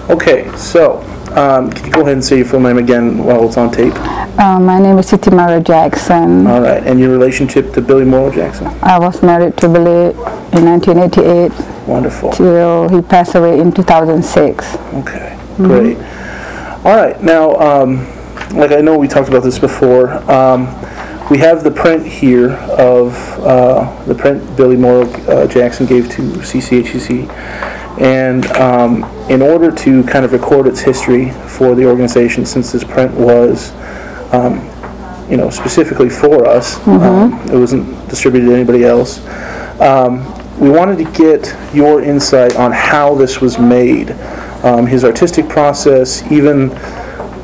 Okay, so can you go ahead and say your full name again while it's on tape? My name is Siti Morrow-Jackson. All right, and your relationship to Billy Morrow Jackson? I was married to Billy in 1988. Wonderful. Till he passed away in 2006. Okay, great. All right, now, like I know we talked about this before, we have the print here of the print Billy Morrow Jackson gave to CCHCC, and in order to kind of record its history for the organization, since this print was specifically for us, it wasn't distributed to anybody else, we wanted to get your insight on how this was made, his artistic process, even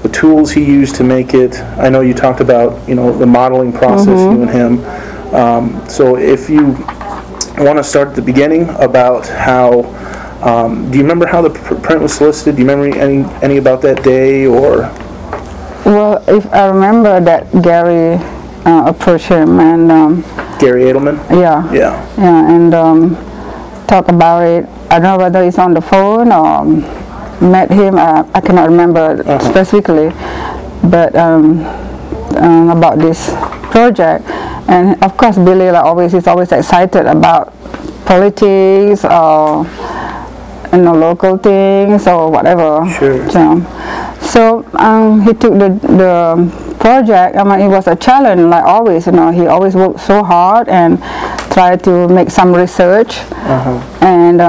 the tools he used to make it. I know you talked about the modeling process, you and him. So if you want to start at the beginning about how, do you remember how the print was solicited? Do you remember any about that day, or? Well, if I remember that Gary approached him and Gary Edelman? Yeah, and talk about it. I don't know whether he's on the phone or met him. I cannot remember specifically, but about this project. And of course, Billy, like he's always excited about politics or local things or whatever. Sure. So he took the project. I mean, it was a challenge, like always. He always worked so hard and tried to make some research, and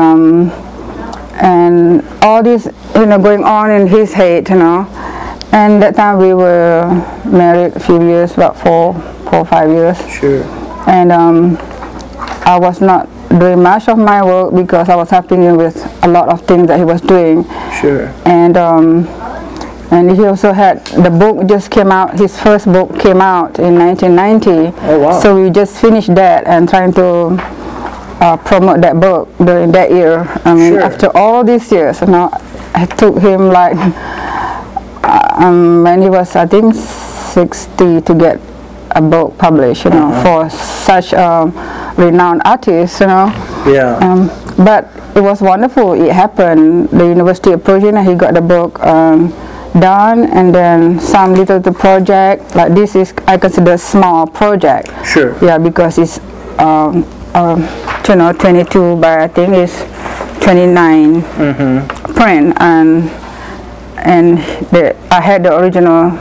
all this going on in his head, And that time we were married a few years, about 4 or 5 years. Sure. And I was not doing much of my work because I was helping him with a lot of things that he was doing. Sure. And he also had, the book just came out, his first book came out in 1990. Oh, wow. So we just finished that and trying to promote that book during that year. I mean, sure. After all these years, it took him like, when he was, I think, 60 to get a book published, for such a renowned artist, Yeah. But it was wonderful. It happened. The university approached him and he got the book done, and then some little project like this is, I consider, a small project. Sure. Yeah, because it's 22 by, I think it's 29 print, and I had the original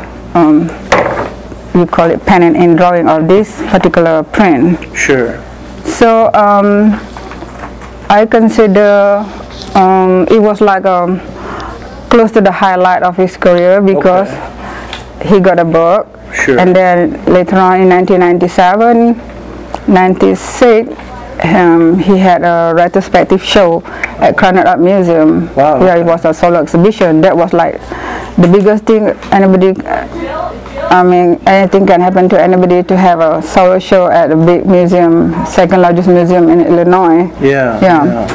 you call it pen and ink drawing of this particular print. Sure. So I consider it was like close to the highlight of his career because he got a book. Sure. And then later on in 1997, 96, he had a retrospective show at Crown Art Museum. Wow. Yeah, it was a solo exhibition. That was like the biggest thing anybody, I mean, anything can happen to anybody to have a solo show at a big museum, second largest museum in Illinois. Yeah.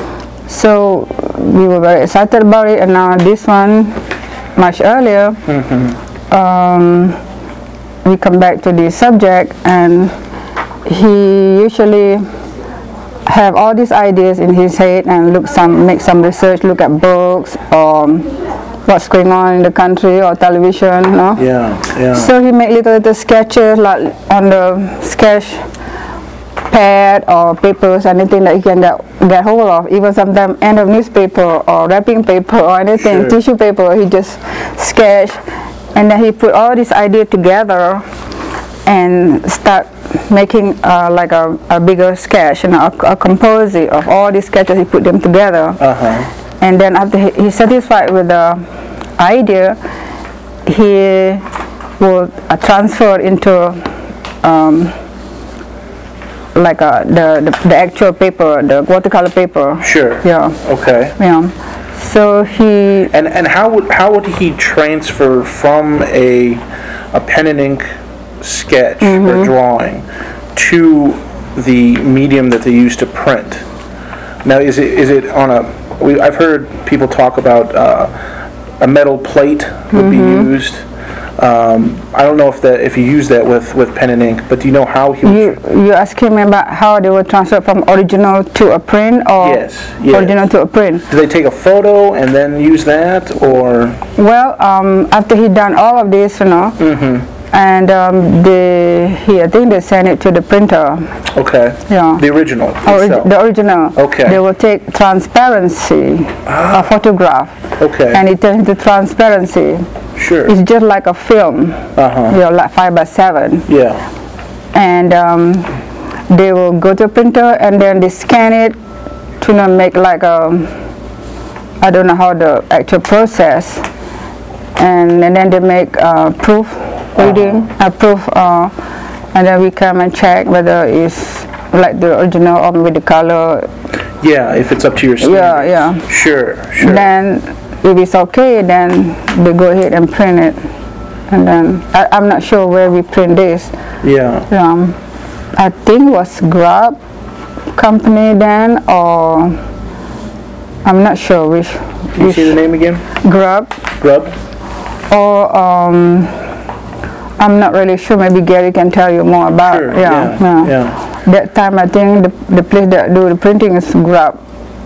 So we were very excited about it, and now this one, much earlier, we come back to the subject, and he usually have all these ideas in his head and make some research, look at books or what's going on in the country or television, Yeah. So he make little sketches like on the sketch pad or papers, anything that he can get hold of, even sometimes end of newspaper or wrapping paper or anything, Sure. tissue paper, he just sketch, and then he put all these ideas together and start making like a bigger sketch, a composite of all these sketches. He put them together, and then after he's satisfied with the idea, he will transfer into like the actual paper, the watercolor paper. Sure. Yeah. Okay. Yeah. So he and how would he transfer from a pen and ink sketch or drawing to the medium that they use to print? Now, is it on I've heard people talk about a metal plate would be used. I don't know if you use that with pen and ink, but do you know how he? You ask him about how they were transferred from original to a print, or Yes, yes. original to a print. Do they take a photo and then use that, or? Well, after he done all of this, you know, and I think they sent it to the printer. Okay. Yeah. The original itself. The original. Okay. They will take transparency, a photograph, Okay. and it turns into transparency. Sure. It's just like a film, you know, like 5x7. Yeah. And they will go to a printer and then they scan it to make like a, I don't know how the actual process, and then they make proof reading, proof, and then we come and check whether it's like the original or with the color. Yeah, if it's up to your standards. Yeah, yeah. Sure, sure. Then if it's okay, then they go ahead and print it. And then I'm not sure where we print this. Yeah. I think it was Grub company then, or I'm not sure which. Can you say the name again? Grub. Grub? Or I'm not really sure. Maybe Gary can tell you more about. Sure. Yeah. That time I think the place that do the printing is Grub.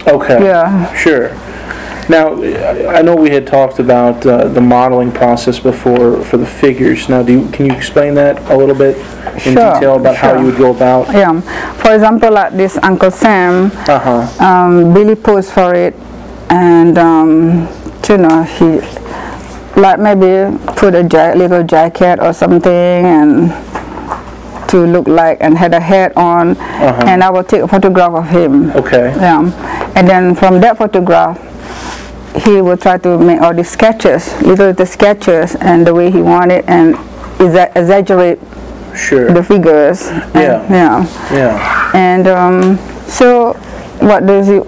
Okay. Yeah. Sure. Now, I know we had talked about the modeling process before for the figures. Now, can you explain that a little bit in detail about how you would go about? Yeah. For example, like this Uncle Sam, Billy posed for it, and you know, he like maybe put a little jacket or something and to look like, and had a hat on, and I will take a photograph of him. Okay. Yeah. And then from that photograph, he will try to make all these sketches, little sketches, and the way he wanted, and exaggerate the figures. And so,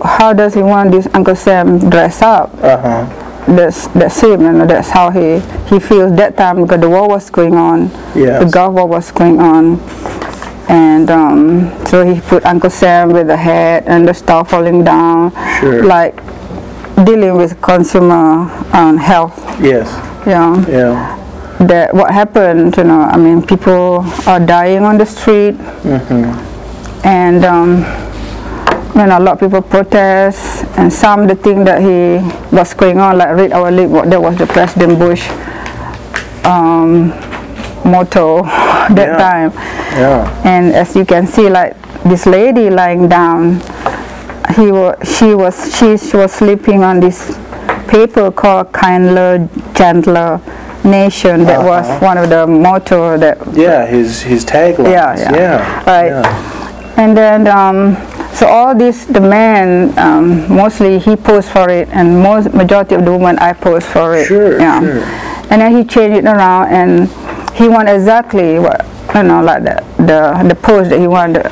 how does he want this Uncle Sam dress up? That's him, and that's how he feels that time, because the war was going on, the Gulf War was going on, and so he put Uncle Sam with the hat and the stuff falling down, like dealing with consumer health. Yes. Yeah. Yeah. That what happened, you know, I mean, people are dying on the street, and you know, a lot of people protest, and some the thing that he was going on, like read our lip, that was the President Bush motto that time. Yeah. And as you can see, like this lady lying down, she was sleeping on this paper called "Kinder, Gentler Nation." That was one of the motto that. Yeah, his tagline. Yeah. Right. And then so all this, the man mostly he posed for it, and majority of the women I posed for it. Sure. And then he changed it around, and he wanted exactly what, you know, like the pose that he wanted.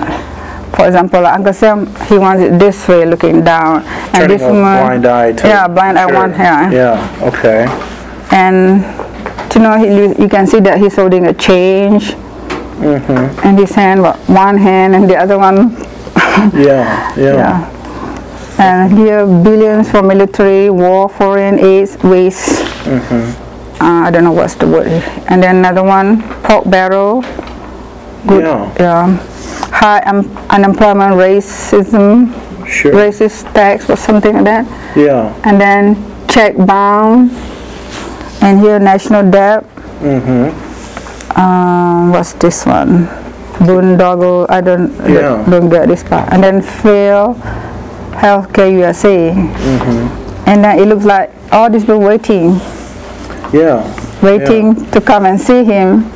For example, like Uncle Sam, he wants it this way, looking down, and turning this one, blind eye. Blind eye one here. Yeah. Okay. And you know, you can see that he's holding a change, and his hand, one hand, and the other one. Yeah. And here, billions for military, war, foreign aid, waste. I don't know what's the word. And then another one, pork barrel. Good. Yeah. High unemployment, racism, racist tax or something like that. Yeah. And then check bound, and here national debt. What's this one? Boondoggle. I don't get this part. And then fail, healthcare USA. And then it looks like all these people waiting. Waiting to come and see him.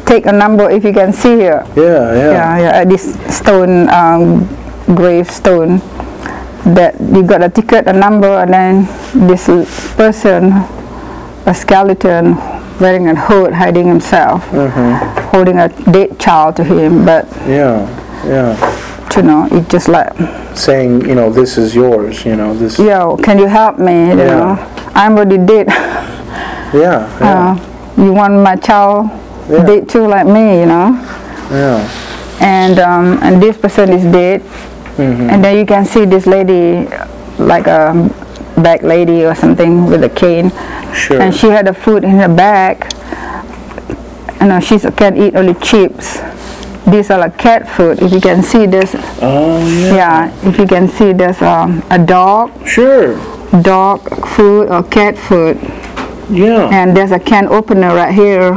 Take a number if you can see here. At this stone, gravestone, that you got a ticket, a number, and then this person, a skeleton, wearing a hood, hiding himself, holding a dead child to him. But you know, it just like saying, you know, this is yours. You know, this. Yeah, can you help me? You know, I'm already dead. You want my child? Dead too, like me, you know. And this person is dead, and then you can see this lady, like a back lady or something with a cane, and she had the food in her bag. You know, she can eat only chips, these are like cat food. If you can see this, if you can see there's a dog. Sure. Dog food or cat food. Yeah. And there's a can opener right here.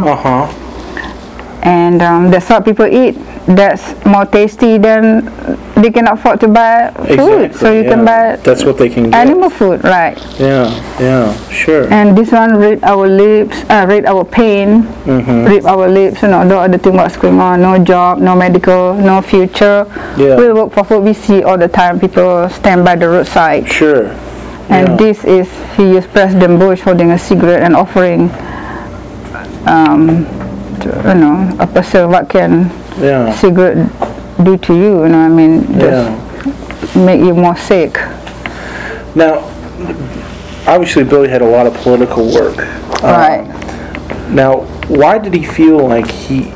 And that's what people eat. That's more tasty than they can afford to buy food. So you can buy. That's what they can get. Animal food, right? Yeah, sure. And this one read our lips, read our pain, read our lips. You know, no other thing what's going on. No job, no medical, no future. We work for food. We see all the time people stand by the roadside. Sure. And this is, he is President Bush holding a cigarette and offering, you know, a person what can cigarette do to you, you know, I mean, just make you more sick. Now, obviously Billy had a lot of political work. Right. Now, why did he feel like he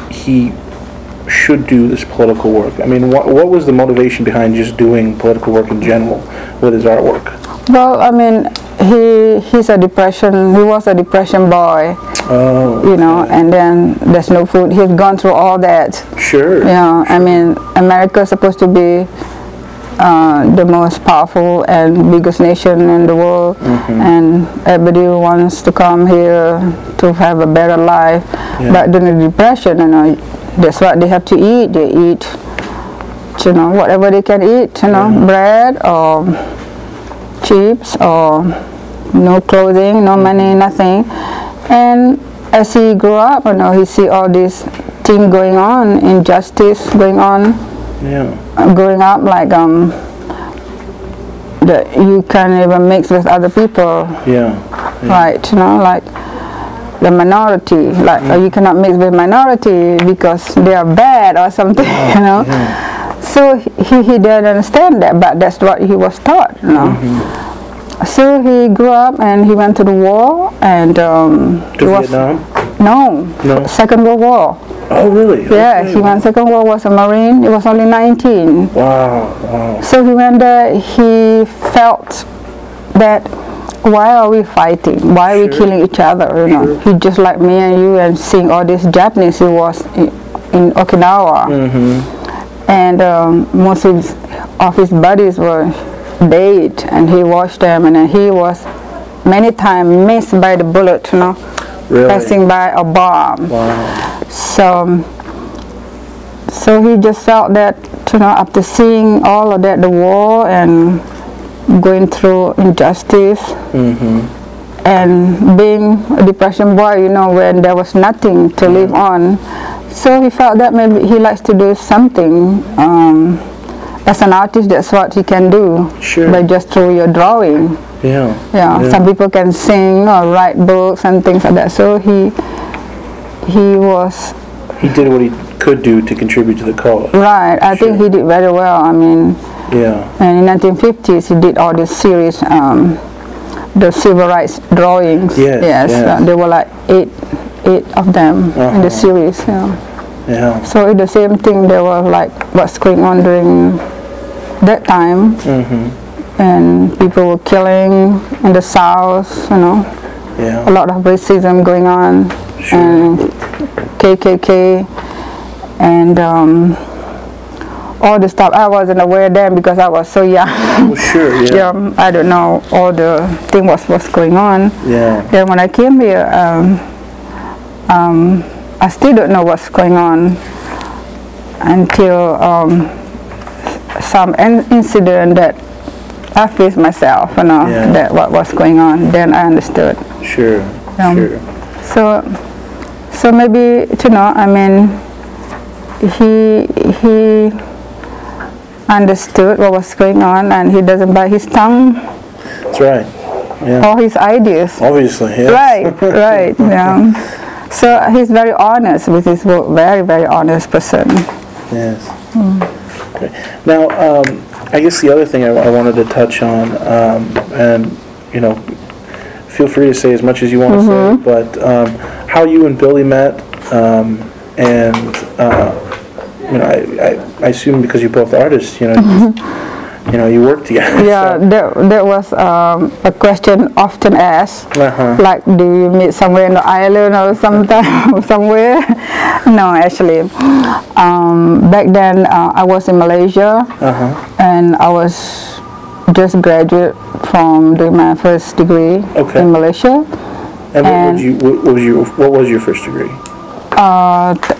should do this political work? I mean, what was the motivation behind just doing political work in general with his artwork? Well, I mean, he was a depression boy. You know, and then there's no food. He's gone through all that. Sure. Yeah, I mean, America is supposed to be the most powerful and biggest nation in the world, and everybody wants to come here to have a better life. But during the depression, you know, that's what they have to eat. They eat, you know, whatever they can eat. You know, bread or chips or no clothing, no money, nothing. And as he grew up, you know, he see all this thing going on, injustice going on. Growing up, like that you can't even mix with other people. Right, you know, like the minority, like you cannot mix with minority because they are bad or something, you know. So he didn't understand that, but that's what he was taught, you know. So he grew up and he went to the war and to Vietnam? No, Second World War. Oh, really? Yeah, he went Second World War, was a Marine. He was only 19. Wow. So he went there, he felt that why are we fighting? Why are we killing each other? You know, he just like me and you and seeing all these Japanese. He was in Okinawa. And most of his buddies were dead, and he watched them, and then he was many times missed by the bullet, you know, passing by a bomb. So he just felt that, you know, after seeing all of that, the war and going through injustice and being a depression boy, you know, when there was nothing to live on, so he felt that maybe he likes to do something. As an artist, that's what he can do by just through your drawing. Some people can sing or write books and things like that. So he did what he could do to contribute to the cause. Right. I think he did very well. I mean, and in 1950s he did all this series, the civil rights drawings. There were like eight of them in the series. So it's the same thing. There was like what's going on during that time, and people were killing in the South. You know, a lot of racism going on, and KKK, and all the stuff. I wasn't aware then because I was so young. I don't know all the thing what's going on. Then when I came here, I still don't know what's going on until some incident that I faced myself, you know, that what was going on. Then I understood. So maybe, you know, I mean, he understood what was going on, and he doesn't bite his tongue. That's right. All his ideas. Obviously. Right. So he's very honest with his work, very, very honest person. Okay. Now, I guess the other thing I wanted to touch on, and, you know, feel free to say as much as you want to say, but how you and Billy met, and, you know, I assume because you're both artists, you know, you work together. Yeah, so. that was a question often asked. Like, do you meet somewhere in the island or sometime somewhere? No, actually. Back then, I was in Malaysia, and I was just graduate from doing my first degree in Malaysia. And what was your first degree?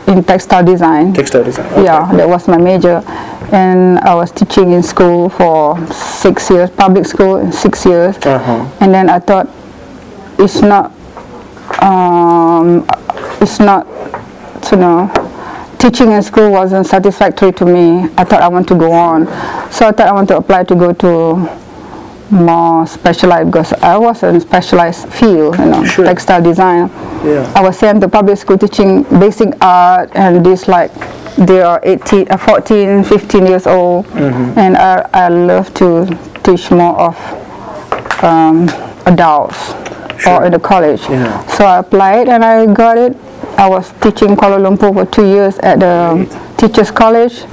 In textile design. Textile design. Okay. Yeah, that was my major, and I was teaching in school for 6 years, public school, 6 years, and then I thought it's not, teaching in school wasn't satisfactory to me. I thought I want to go on, so I thought I want to apply to go to more specialized, because I was in specialized field, textile design. Yeah. I was sent to public school teaching basic art, and this like they are 14, 15 years old, and I love to teach more of adults or in the college. Yeah. So I applied and I got it. I was teaching Kuala Lumpur for 2 years at the Teachers College,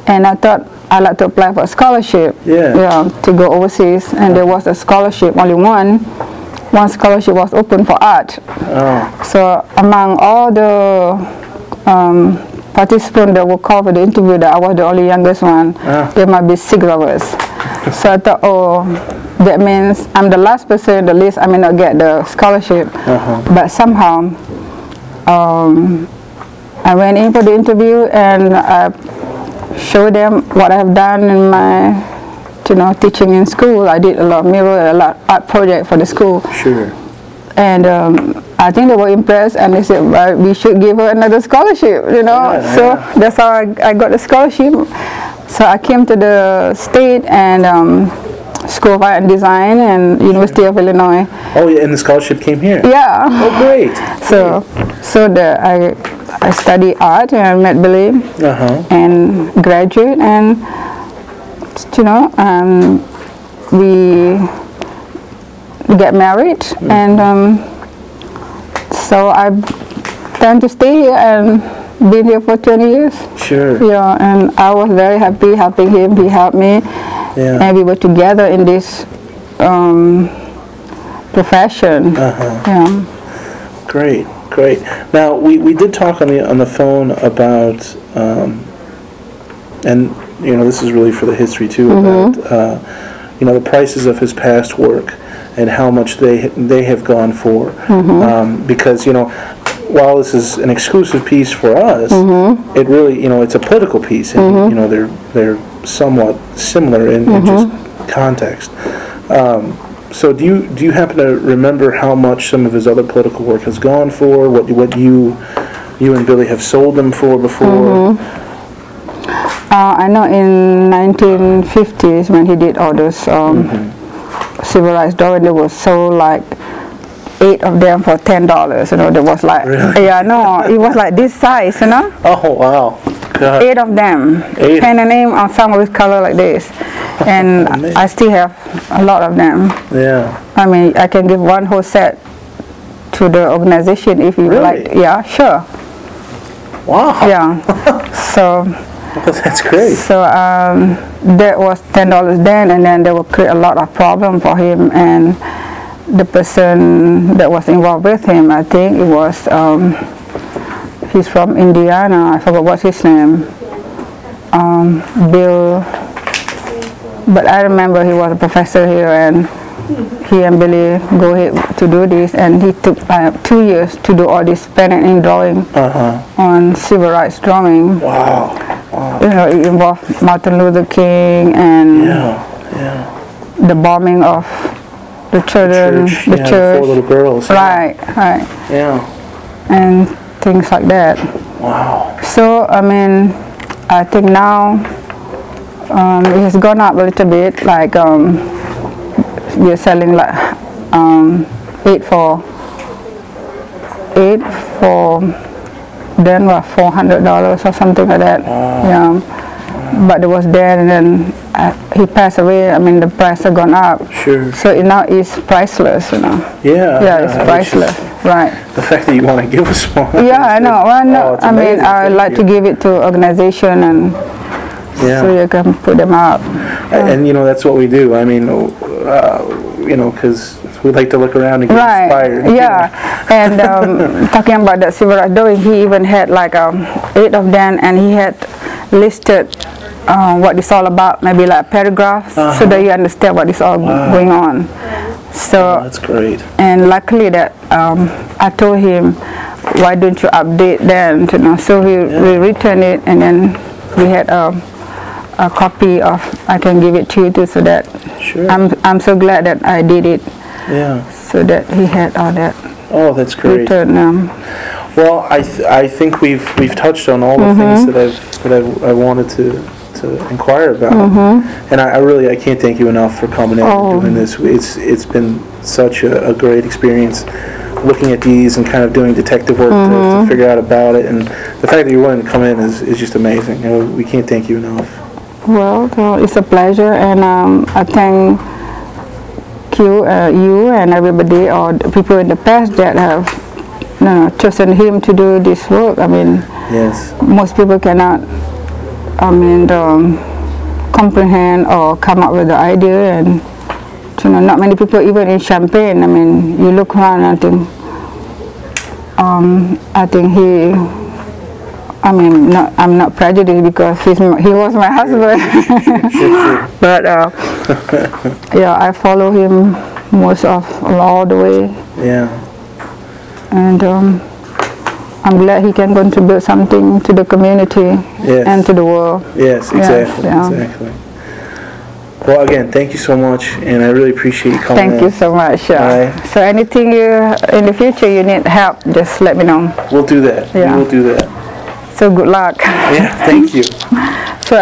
and I thought I'd like to apply for a scholarship to go overseas, and there was a scholarship, only one scholarship was open for art. So among all the participants that were called for the interview, that I was the only youngest one. There might be 6 of us. So I thought, that means I'm the last person in the list. I may not get the scholarship, but somehow I went in for the interview, and I show them what I have done in my, teaching in school. I did a lot of mural, a lot of art project for the school. Sure. And I think they were impressed, and they said, well, we should give her another scholarship, So that's how I got the scholarship. So I came to the state and School of Art and Design and University of Illinois. Oh, yeah, and the scholarship came here? Yeah. Oh, great. So I studied art, and I met Billy and graduate, and we get married, and so I plan to stay here and been here for 20 years. Sure. Yeah, and I was very happy helping him. He helped me, and we were together in this profession. Yeah. Great. Great. Now we did talk on the phone about, and this is really for the history too, about the prices of his past work and how much they have gone for, because while this is an exclusive piece for us, it really it's a political piece, and they're somewhat similar in just context. So do you happen to remember how much some of his other political work has gone for? What you and Billy have sold them for before? I know in 1950s when he did all those civil rights drawings, they were sold like 8 of them for $10. There was like it was like this size, Oh wow. God. 8 of them. 8. Pen and name on some with color like this. And I still have a lot of them. Yeah. I mean, I can give one whole set to the organization if you like. Yeah, sure. Wow. Yeah. So. That's great. So that was $10 then, and then there would create a lot of problem for him, and the person that was involved with him, I think it was, he's from Indiana. I forgot what's his name. Bill. But I remember he was a professor here, and he and Billy go ahead to do this, and he took 2 years to do all this pen and ink drawing on civil rights drawing. Wow. Wow. It involved Martin Luther King and the bombing of the children, the church. 4 little girls. Right. Yeah. And things like that. Wow. So, I mean, I think now it has gone up a little bit, like we're selling like 8 for then what, $400 or something like that. Yeah. But it was there, and then he passed away. I mean, the price has gone up. Sure. So it now is priceless, Yeah. Yeah, it's priceless. Right. The fact that you want to give us one. Yeah, I know. Well, no, I mean, I like to give it to organization, and so you can put them up. And you know, that's what we do. I mean, you know, because we like to look around and get inspired. Yeah, and talking about that civil rights doing, he even had like 8 of them, and he had listed what it's all about, maybe like paragraphs, so that you understand what is all going on. So that's great. And luckily that I told him, why don't you update them? You know, so we returned it, and then we had a copy of. I can give it to you too, so that I'm so glad that I did it. Yeah. So that he had all that. Oh, that's great. Return, well, I think we've touched on all the things that I wanted to inquire about, and I can't thank you enough for coming in and doing this. It's been such a great experience looking at these and kind of doing detective work to figure out about it, and the fact that you're willing to come in is just amazing, and we can't thank you enough. Well, it's a pleasure, and I thank you and everybody, or the people in the past that have chosen him to do this work. I mean, most people cannot, comprehend or come up with the idea, and not many people, even in Champaign. I mean, you look around, I think he. I mean, I'm not prejudiced because he was my husband, but yeah, I follow him most of all the way. Yeah. And I'm glad he can contribute something to the community and to the world. Yes, exactly, exactly. Well, again, thank you so much, and I really appreciate you coming in. Thank you so much. So anything in the future you need help, just let me know. We'll do that. We will do that. So good luck. Yeah, thank you.